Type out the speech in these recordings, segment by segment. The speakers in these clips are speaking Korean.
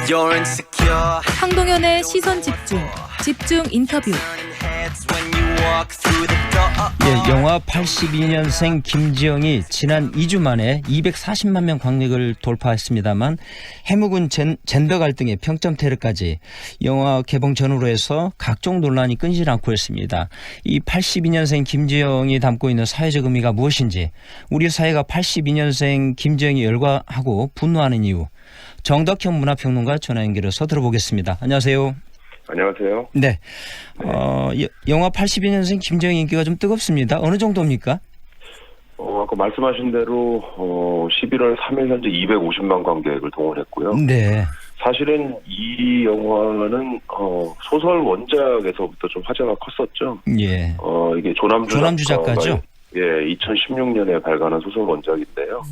You're insecure. 황동현의 시선 집중, 집중 인터뷰. 예, 영화 82년생 김지영이 지난 2주 만에 240만 명 관객을 돌파했습니다만 해묵은 젠더 갈등의 평점 테러까지 영화 개봉 전후로 해서 각종 논란이 끊이질 않고 있습니다. 이 82년생 김지영이 담고 있는 사회적 의미가 무엇인지, 우리 사회가 82년생 김지영이 열광하고 분노하는 이유, 정덕형 문화평론가 전화 연결해서 들어보겠습니다. 안녕하세요. 안녕하세요. 네. 영화 82년생 김지영 인기가 좀 뜨겁습니다. 어느 정도입니까? 아까 말씀하신 대로 11월 3일 현재 250만 관객을 동원했고요. 네. 사실은 이 영화는 소설 원작에서부터 좀 화제가 컸었죠. 예. 이게 조남주 작가죠? 예, 2016년에 발간한 소설 원작인데요.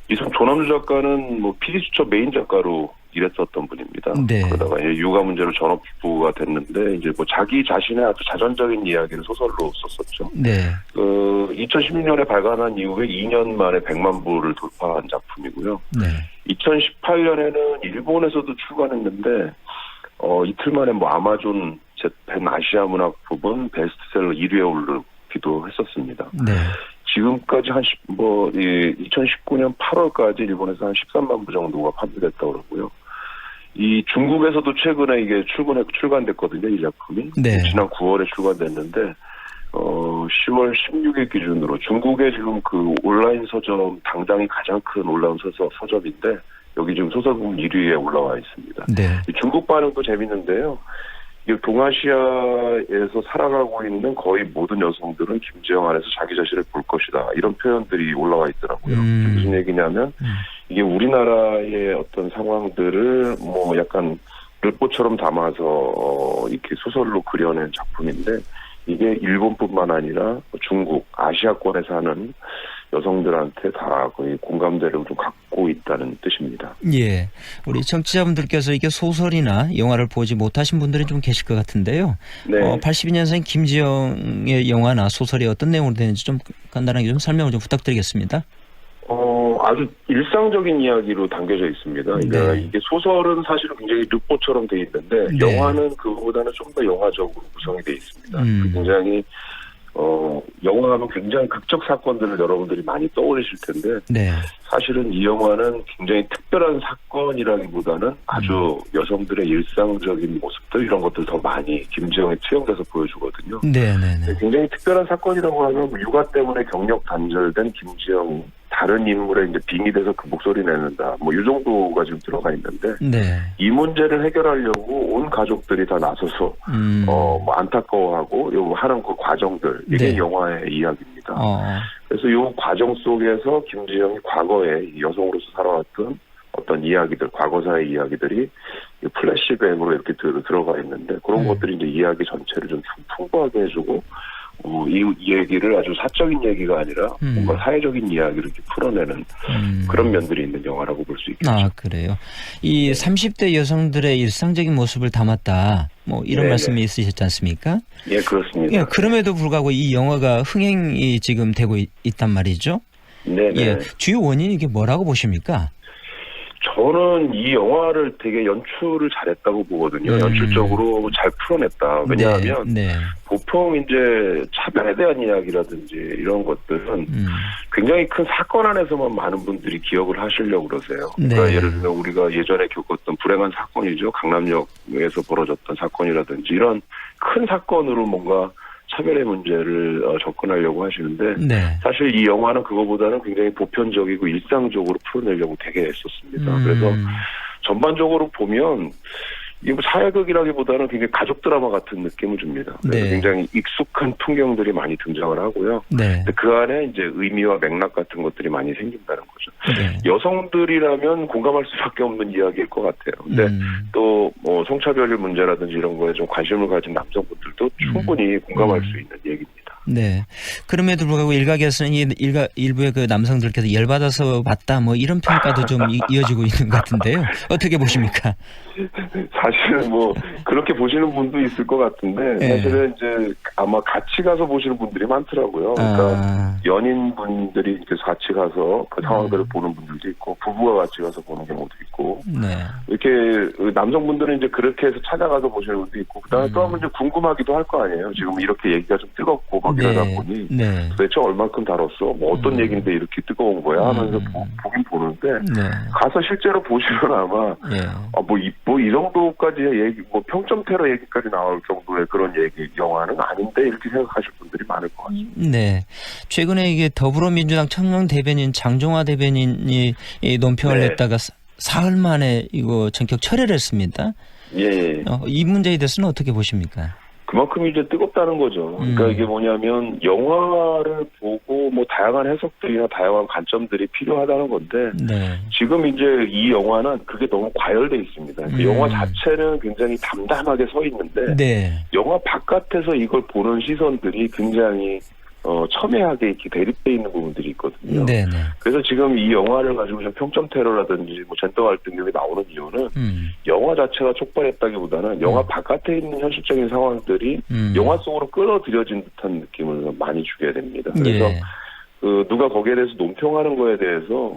이 조남주 작가는 PD수첩 메인 작가로 일했었던 분입니다. 네. 그러다가 이제 육아 문제로 전업주부가 됐는데 이제 자기 자신의 아주 자전적인 이야기를 소설로 썼었죠. 네. 2016년에 발간한 이후에 2년 만에 100만 부를 돌파한 작품이고요. 네. 2018년에는 일본에서도 출간했는데 이틀 만에 아마존 재팬 아시아 문학 부분 베스트셀러 1위에 오르기도 했었습니다. 네. 지금까지 2019년 8월까지 일본에서 한 13만 부 정도가 판매됐다고 그러고요. 이 중국에서도 최근에 이게 출간됐거든요, 이 작품이. 네. 지난 9월에 출간됐는데 10월 16일 기준으로 중국의 지금 그 온라인 서점 당장이 가장 큰 온라인 서점인데 여기 지금 소설 부분 1위에 올라와 있습니다. 네. 중국 반응도 재밌는데요. 동아시아에서 살아가고 있는 거의 모든 여성들은 김지영 안에서 자기 자신을 볼 것이다. 이런 표현들이 올라와 있더라고요. 무슨 얘기냐면 이게 우리나라의 어떤 상황들을 약간 르포처럼 담아서 이렇게 소설로 그려낸 작품인데 이게 일본뿐만 아니라 중국, 아시아권에 사는 여성들한테 다 거의 공감대를 좀 갖고 있다는 뜻입니다. 예. 우리 청취자분들께서 이게 소설이나 영화를 보지 못하신 분들이 좀 계실 것 같은데요. 네. 82년생 김지영의 영화나 소설이 어떤 내용으로 되는지 좀 간단하게 좀 설명을 좀 부탁드리겠습니다. 아주 일상적인 이야기로 담겨져 있습니다. 그러니까 네. 이게 소설은 사실은 굉장히 르포처럼 돼 있는데 네. 영화는 그거보다는 좀 더 영화적으로 구성이 돼 있습니다. 굉장히 영화하면 굉장히 극적 사건들을 여러분들이 많이 떠올리실 텐데 네. 사실은 이 영화는 굉장히 특별한 사건이라기보다는 아주 여성들의 일상적인 모습들 이런 것들 더 많이 김지영의 투영돼서 보여주거든요. 네네네. 굉장히 특별한 사건이라고 하면 육아 때문에 경력 단절된 김지영 다른 인물에 이제 빙의돼서 그 목소리 내는다. 이 정도가 지금 들어가 있는데 네. 이 문제를 해결하려고 온 가족들이 다 나서서 안타까워하고 요 하는 그 과정들 이게 네. 영화의 이야기입니다. 그래서 이 과정 속에서 김지영이 과거에 여성으로서 살아왔던 어떤 이야기들, 과거사의 이야기들이 플래시백으로 이렇게 들어가 있는데 그런 것들이 이제 이야기 전체를 좀 풍부하게 해주고 이 얘기를 아주 사적인 얘기가 아니라 뭔가 사회적인 이야기를 이렇게 풀어내는 그런 면들이 있는 영화라고 볼 수 있겠죠. 아, 그래요. 이 30대 여성들의 일상적인 모습을 담았다. 이런 네네. 말씀이 있으셨지 않습니까? 예, 그렇습니다. 예, 그럼에도 불구하고 이 영화가 흥행이 지금 되고 있단 말이죠. 네. 예, 주요 원인이 이게 뭐라고 보십니까? 저는 이 영화를 되게 연출을 잘했다고 보거든요. 연출적으로 잘 풀어냈다. 왜냐하면 네. 보통 이제 차별에 대한 이야기라든지 이런 것들은 굉장히 큰 사건 안에서만 많은 분들이 기억을 하시려고 그러세요. 그러니까 네. 예를 들면 우리가 예전에 겪었던 불행한 사건이죠. 강남역에서 벌어졌던 사건이라든지 이런 큰 사건으로 뭔가 차별의 문제를 접근하려고 하시는데 네. 사실 이 영화는 그거보다는 굉장히 보편적이고 일상적으로 풀어내려고 되게 애썼습니다. 그래서 전반적으로 보면 이게 사회극이라기보다는 굉장히 가족 드라마 같은 느낌을 줍니다. 그래서 네. 굉장히 익숙한 풍경들이 많이 등장을 하고요. 네. 근데 그 안에 이제 의미와 맥락 같은 것들이 많이 생긴다는 거죠. 네. 여성들이라면 공감할 수밖에 없는 이야기일 것 같아요. 근데 또 성차별 문제라든지 이런 거에 좀 관심을 가진 남성분들도 충분히 공감할 수 있는 얘기입니다. 네. 그럼에도 불구하고 일각에서는 일부의 그 남성들께서 열받아서 봤다 뭐 이런 평가도 좀 이어지고 있는 것 같은데요. 어떻게 보십니까? 사실은 뭐 그렇게 보시는 분도 있을 것 같은데 네. 사실은 이제 아마 같이 가서 보시는 분들이 많더라고요. 그러니까 연인분들이 이렇게 같이 가서 그 상황들을 보는 분들도 있고 부부가 같이 가서 보는 경우도 있고 네. 이렇게 남성분들은 이제 그렇게 해서 찾아가서 보시는 분도 있고 그다음에 또 한 번 이제 궁금하기도 할 거 아니에요. 지금 이렇게 얘기가 좀 뜨겁고 막 이러다 보니 네. 도대체 얼만큼 다뤘어? 뭐 어떤 얘기인데 이렇게 뜨거운 거야? 하면서 보긴 보는데 네. 가서 실제로 보시면 아마 뭐 이 정도까지 얘기 뭐 평점 테러 얘기까지 나올 정도의 그런 얘기 영화는 아닌데 이렇게 생각하실 분들이 많을 것 같습니다. 네. 최근에 이게 더불어민주당 청년 대변인 장종화 대변인이 이 논평을 네. 냈다가 사흘 만에 이거 전격 철회를 했습니다. 예. 이 문제에 대해서는 어떻게 보십니까? 그만큼 이제 뜨겁다는 거죠. 그러니까 이게 뭐냐면 영화를 보고 뭐 다양한 해석들이나 다양한 관점들이 필요하다는 건데 네. 지금 이제 이 영화는 그게 너무 과열돼 있습니다. 그 영화 자체는 굉장히 담담하게 서 있는데 네. 영화 바깥에서 이걸 보는 시선들이 굉장히 첨예하게 이렇게 대립돼 있는 부분들이 있거든요. 네. 네. 그래서 지금 이 영화를 가지고 좀 평점 테러라든지 뭐 젠더 갈등 등이 나오는 이유는 영화 자체가 촉발했다기보다는 영화 바깥에 있는 현실적인 상황들이 영화 속으로 끌어들여진 듯한 느낌을 많이 주게 됩니다. 그래서 예. 누가 거기에 대해서 논평하는 거에 대해서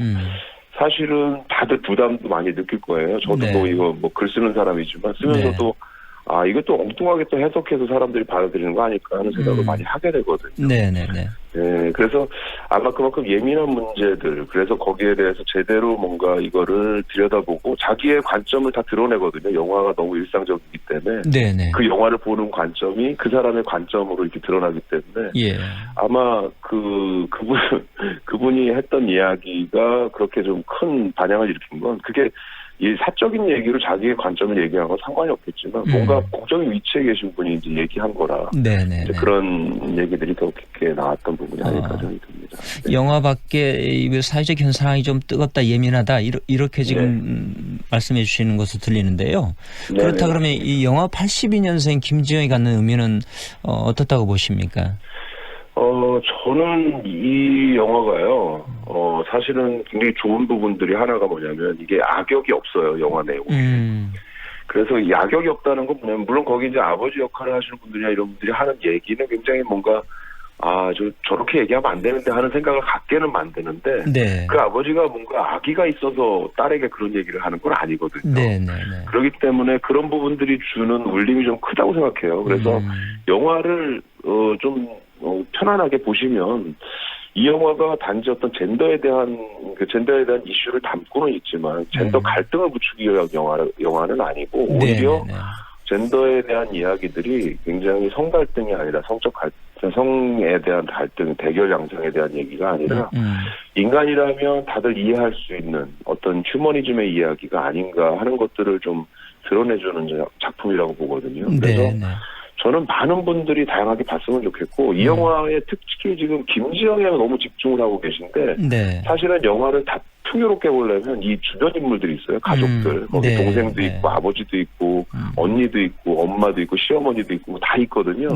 사실은 다들 부담도 많이 느낄 거예요. 저도 네. 뭐 이거 뭐 글 쓰는 사람이지만 쓰면서도 이것도 엉뚱하게 또 해석해서 사람들이 받아들이는 거 아닐까 하는 생각을 많이 하게 되거든요. 네네네. 네, 그래서 아마 그만큼 예민한 문제들, 그래서 거기에 대해서 제대로 뭔가 이거를 들여다보고 자기의 관점을 다 드러내거든요. 영화가 너무 일상적이기 때문에. 네네. 그 영화를 보는 관점이 그 사람의 관점으로 이렇게 드러나기 때문에. 예. 아마 그분이 했던 이야기가 그렇게 좀 큰 반향을 일으킨 건 그게 이 사적인 얘기로 자기의 관점을 얘기한 건 상관이 없겠지만 뭔가 공적인 위치에 계신 분이 이제 얘기한 거라 네네. 이제 그런 얘기들이 더 깊게 나왔던 부분이 아닐까 생각이 듭니다. 네. 영화 밖에 사회적 현상이 좀 뜨겁다 예민하다 이렇게 지금 말씀해 주시는 것으로 들리는데요. 네. 그렇다 그러면 이 영화 82년생 김지영이 갖는 의미는 어떻다고 보십니까? 저는 이 영화가요, 사실은 굉장히 좋은 부분들이 하나가 뭐냐면 이게 악역이 없어요, 영화 내용에. 그래서 이 악역이 없다는 건 뭐냐면, 물론 거기 이제 아버지 역할을 하시는 분들이나 이런 분들이 하는 얘기는 굉장히 뭔가, 저렇게 얘기하면 안 되는데 하는 생각을 갖게는 만드는데, 네. 그 아버지가 뭔가 악의가 있어서 딸에게 그런 얘기를 하는 건 아니거든요. 네네네. 그렇기 때문에 그런 부분들이 주는 울림이 좀 크다고 생각해요. 그래서 영화를, 좀, 편안하게 보시면 이 영화가 단지 어떤 젠더에 대한 이슈를 담고는 있지만 젠더 갈등을 부추기 위한 영화는 아니고 오히려 젠더에 대한 이야기들이 굉장히 성 갈등이 아니라 성에 대한 갈등, 대결 양상에 대한 얘기가 아니라 인간이라면 다들 이해할 수 있는 어떤 휴머니즘의 이야기가 아닌가 하는 것들을 좀 드러내주는 작품이라고 보거든요. 그래서 저는 많은 분들이 다양하게 봤으면 좋겠고 이 영화에 특히 지금 김지영에 너무 집중을 하고 계신데 사실은 영화를 다 풍요롭게 보려면 이 주변 인물들이 있어요. 가족들. 거기 동생도 있고 아버지도 있고 언니도 있고 엄마도 있고 시어머니도 있고 다 있거든요.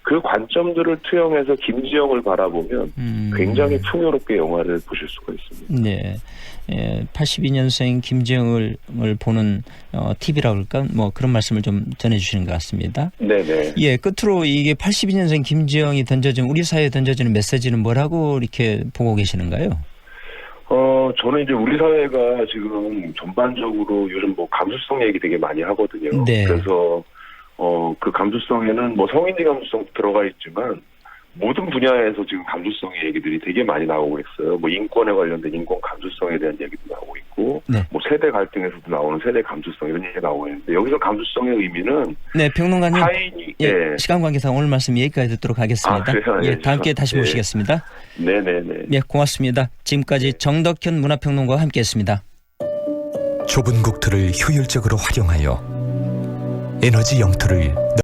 그 관점들을 투영해서 김지영을 바라보면 굉장히 풍요롭게 영화를 보실 수가 있습니다. 네. 82년생 김지영을 보는 팁이라고 할까? 뭐 그런 말씀을 좀 전해주시는 것 같습니다. 네네. 예, 끝으로 이게 82년생 김지영이 던져준 우리 사회에 던져주는 메시지는 뭐라고 이렇게 보고 계시는가요? 저는 이제 우리 사회가 지금 전반적으로 요즘 뭐 감수성 얘기 되게 많이 하거든요. 그래서 그 감수성에는 뭐 성인지 감수성 들어가 있지만 모든 분야에서 지금 감수성의 얘기들이 되게 많이 나오고 있어요. 뭐 인권에 관련된 인권 감수성에 대한 얘기도 나오고 있고, 뭐 세대 갈등에서도 나오는 세대 감수성 이런 얘기가 나오고 있는데 여기서 감수성의 의미는 평론가님 타인이 시간 관계상 오늘 말씀 여기까지 듣도록 하겠습니다. 그래요? 다음 기회에 다시 모시겠습니다. 네네네. 네, 고맙습니다. 지금까지 정덕현 문화평론가와 함께했습니다. 좁은 국토를 효율적으로 활용하여 에너지 영토를